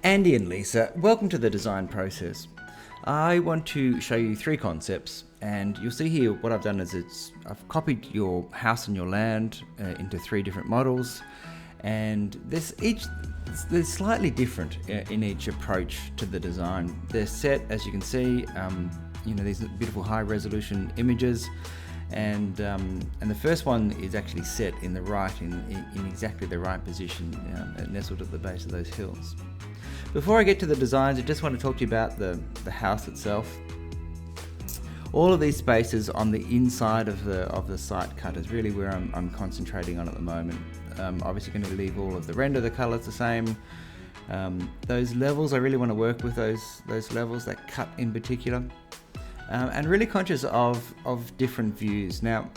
Andy and Lisa, welcome to the design process. I want to show you three concepts, and you'll see here what I've done is I've copied your house and your land into three different models, and they're slightly different in each approach to the design. They're set, as you can see, these beautiful high resolution images, and the first one is actually set in exactly the right position, nestled at the base of those hills. Before I get to the designs, I just want to talk to you about the house itself. All of these spaces on the inside of the site cut is really where I'm concentrating on at the moment. Obviously going to leave all of the render, the colours the same. Those levels, I really want to work with those levels, that cut in particular. And really conscious of different views. Now,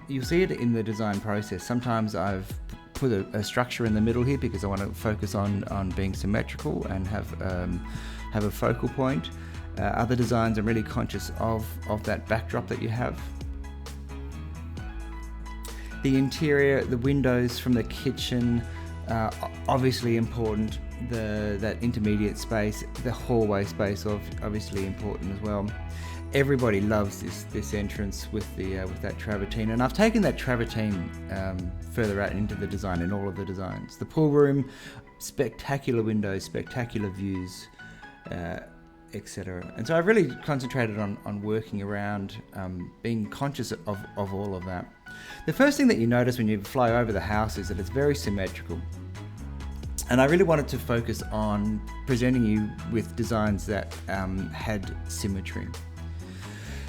you'll see it in the design process. Sometimes I've put a structure in the middle here because I want to focus on being symmetrical and have a focal point. Other designs, I'm really conscious of that backdrop that you have. The interior, the windows from the kitchen, obviously important. That intermediate space, the hallway space, obviously important as well. Everybody loves this entrance with that travertine, and I've taken that travertine further out into the design in all of the designs. The pool room, spectacular windows, spectacular views, etc. And so I've really concentrated on working around being conscious of all of that. The first thing that you notice when you fly over the house is that it's very symmetrical. And I really wanted to focus on presenting you with designs that had symmetry.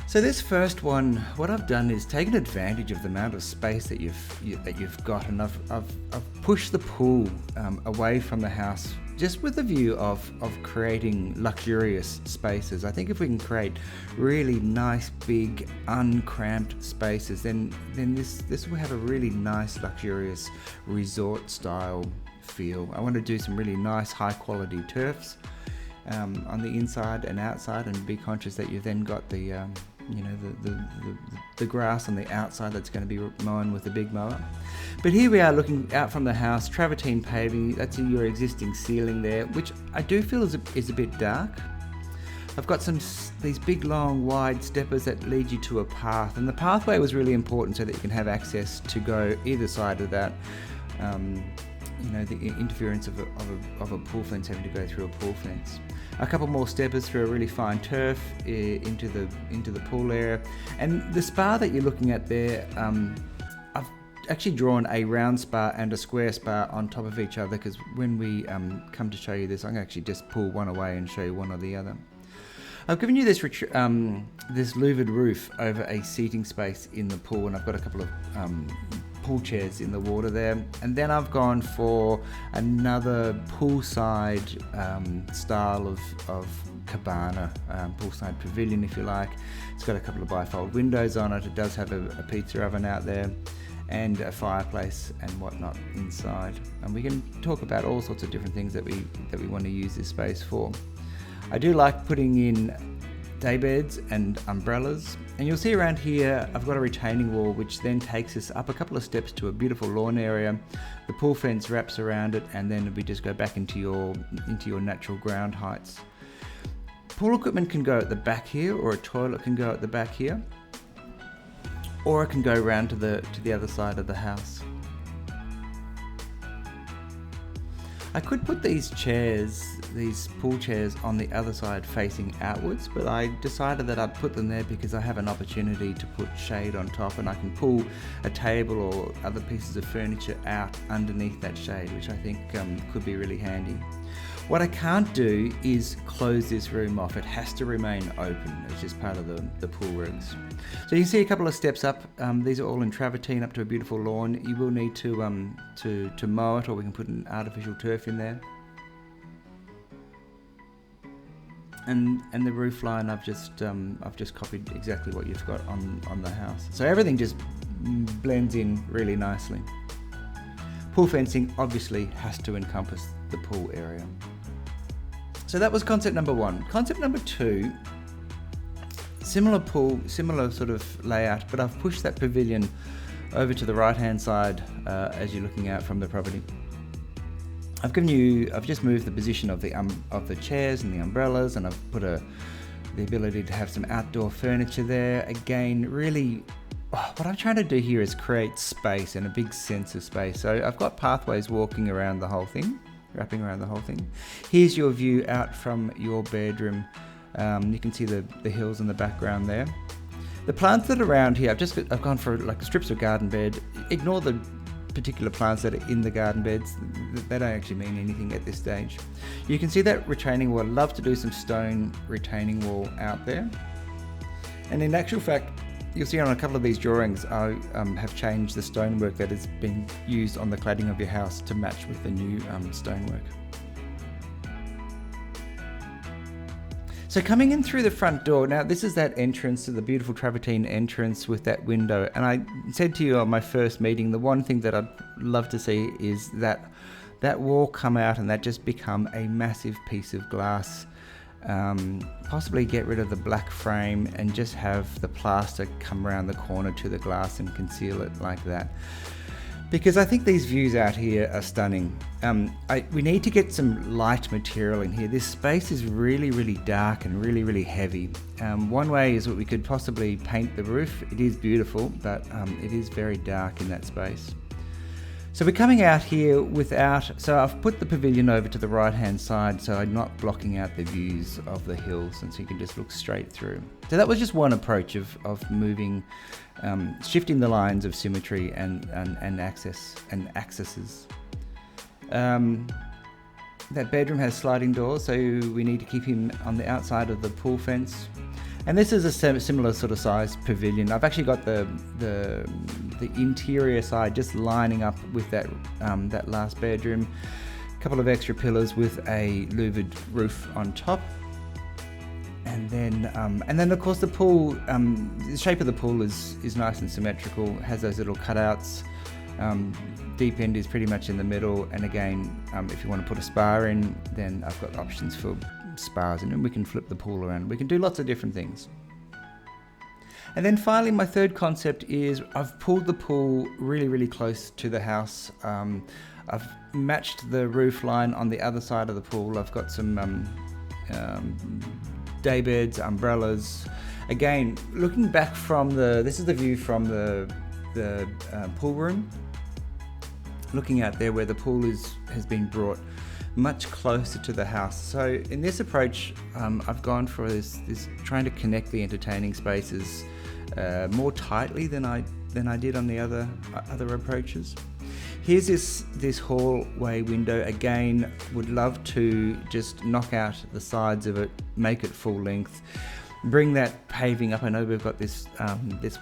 So this first one, what I've done is taken advantage of the amount of space that you've got, and I've pushed the pool away from the house, just with the view of creating luxurious spaces. I think if we can create really nice, big, uncramped spaces, then this will have a really nice, luxurious resort style feel. I want to do some really nice, high quality turfs on the inside and outside, and be conscious that you've then got the grass on the outside that's going to be mown with the big mower. But here we are looking out from the house, travertine paving, that's your existing ceiling there, which I do feel is a bit dark. I've got these big, long, wide steppers that lead you to a path, and the pathway was really important so that you can have access to go either side of that. The interference of a pool fence, having to go through a pool fence. A couple more steppers through a really fine turf into the pool area, and the spa that you're looking at there. I've actually drawn a round spa and a square spa on top of each other, because when we come to show you this, I'm going to actually just pull one away and show you one or the other. I've given you this louvered roof over a seating space in the pool, and I've got a couple of pool chairs in the water there, and then I've gone for another poolside style of cabana, poolside pavilion if you like. It's got a couple of bifold windows on it. It does have a pizza oven out there and a fireplace and whatnot inside, and we can talk about all sorts of different things that we want to use this space for. I do like putting in day beds and umbrellas, and you'll see around here I've got a retaining wall which then takes us up a couple of steps to a beautiful lawn area. The pool fence wraps around it, and then we just go back into your natural ground heights. Pool equipment can go at the back here, or a toilet can go at the back here, or it can go around to the other side of the house. I could put these pool chairs on the other side facing outwards, but I decided that I'd put them there because I have an opportunity to put shade on top, and I can pull a table or other pieces of furniture out underneath that shade, which I think could be really handy. What I can't do is close this room off. It has to remain open. It's just part of the pool regs. So you can see a couple of steps up. These are all in travertine up to a beautiful lawn. You will need to mow it, or we can put an artificial turf in there. And the roof line, I've just copied exactly what you've got on the house. So everything just blends in really nicely. Pool fencing obviously has to encompass the pool area. So that was concept number one. Concept number two, similar pool, similar sort of layout, but I've pushed that pavilion over to the right hand side as you're looking out from the property. I've just moved the position of the chairs and the umbrellas, and I've put the ability to have some outdoor furniture there. Again, really, what I'm trying to do here is create space and a big sense of space. So I've got pathways walking around the whole thing, wrapping around the whole thing. Here's your view out from your bedroom. You can see the hills in the background there. The plants that are around here, I've gone for like strips of garden bed. Ignore the particular plants that are in the garden beds. They don't actually mean anything at this stage. You can see that retaining wall. I'd love to do some stone retaining wall out there. And in actual fact, you'll see on a couple of these drawings, I have changed the stonework that has been used on the cladding of your house to match with the new stonework. So coming in through the front door, now this is that entrance to the beautiful travertine entrance with that window. And I said to you on my first meeting, the one thing that I'd love to see is that wall come out and that just become a massive piece of glass. Possibly get rid of the black frame and just have the plaster come around the corner to the glass and conceal it like that. Because I think these views out here are stunning. We need to get some light material in here. This space is really, really dark and really, really heavy. One way is that we could possibly paint the roof. It is beautiful, but it is very dark in that space. So we're coming out here so I've put the pavilion over to the right hand side so I'm not blocking out the views of the hills, and so you can just look straight through. So that was just one approach of moving, shifting the lines of symmetry and accesses. That bedroom has sliding doors, so we need to keep him on the outside of the pool fence. And this is a similar sort of size pavilion. I've actually got the interior side just lining up with that last bedroom. A couple of extra pillars with a louvered roof on top. And then of course the pool, the shape of the pool is nice and symmetrical. It has those little cutouts. Deep end is pretty much in the middle. And again, if you want to put a spa in, then I've got options for spas, and we can flip the pool around. We can do lots of different things. And then finally, my third concept is I've pulled the pool really, really close to the house. I've matched the roof line on the other side of the pool. I've got some day beds, umbrellas. Again, looking back from this is the view from the pool room. Looking out there where the pool has been brought much closer to the house. So in this approach, I've gone for this trying to connect the entertaining spaces more tightly than I did on the other approaches. Here's this hallway window. Again, would love to just knock out the sides of it, make it full length, bring that paving up. I know we've got this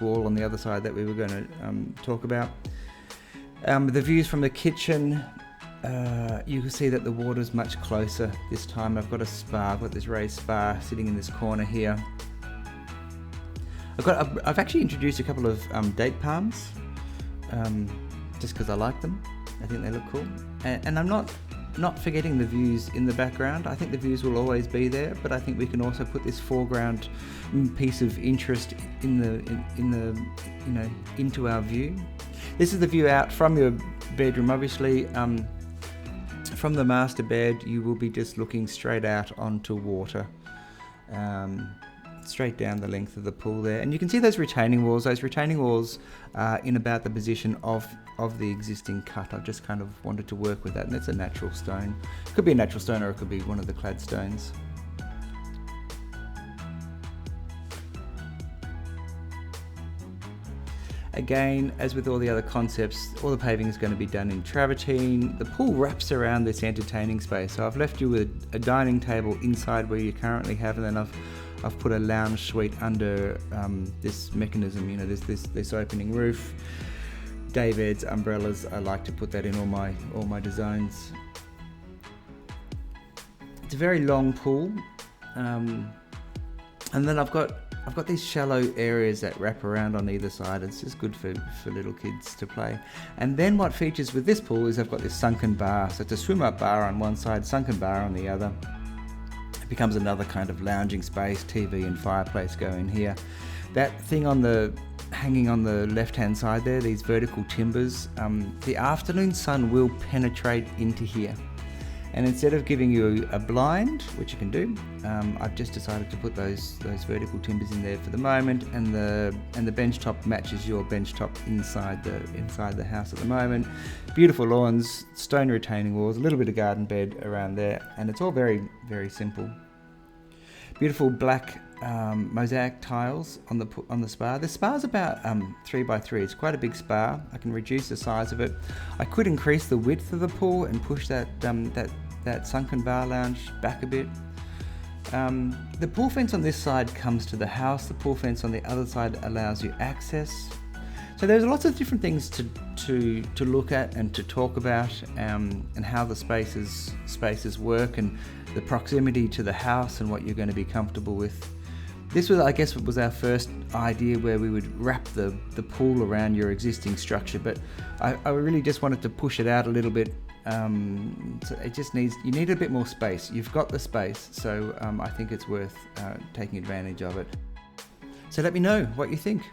wall on the other side that we were going to talk about. The views from the kitchen, you can see that the water's much closer this time. I've got a spa, I've got this raised spa sitting in this corner here. I've actually introduced a couple of date palms, just because I like them. I think they look cool. And I'm not forgetting the views in the background. I think the views will always be there, but I think we can also put this foreground piece of interest into our view. This is the view out from your bedroom. Obviously, from the master bed, you will be just looking straight out onto water, straight down the length of the pool there. And you can see those retaining walls. Those retaining walls are in about the position of the existing cut. I've just kind of wanted to work with that, and it's a natural stone. It could be a natural stone, or it could be one of the clad stones. Again, as with all the other concepts, all the paving is going to be done in travertine. The pool wraps around this entertaining space. So I've left you with a dining table inside where you currently have, and then I've put a lounge suite under this mechanism, this opening roof. Day beds, umbrellas, I like to put that in all my designs. It's a very long pool. And then I've got these shallow areas that wrap around on either side. It's just good for little kids to play. And then what features with this pool is I've got this sunken bar. So it's a swim up bar on one side, sunken bar on the other. It becomes another kind of lounging space. TV and fireplace go in here. That thing hanging on the left hand side there, these vertical timbers, the afternoon sun will penetrate into here. And instead of giving you a blind, which you can do, I've just decided to put those vertical timbers in there for the moment, and the bench top matches your bench top inside the house at the moment. Beautiful lawns, stone retaining walls, a little bit of garden bed around there, and it's all very, very simple. Beautiful black mosaic tiles on the spa. The spa's about 3x3. It's quite a big spa. I can reduce the size of it. I could increase the width of the pool and push that sunken bar lounge back a bit. The pool fence on this side comes to the house. The pool fence on the other side allows you access. So there's lots of different things to look at and to talk about, and how the spaces work, and the proximity to the house and what you're going to be comfortable with. This was, I guess, was our first idea where we would wrap the pool around your existing structure, but I really just wanted to push it out a little bit. So it just you need a bit more space. You've got the space, so I think it's worth taking advantage of it. So let me know what you think.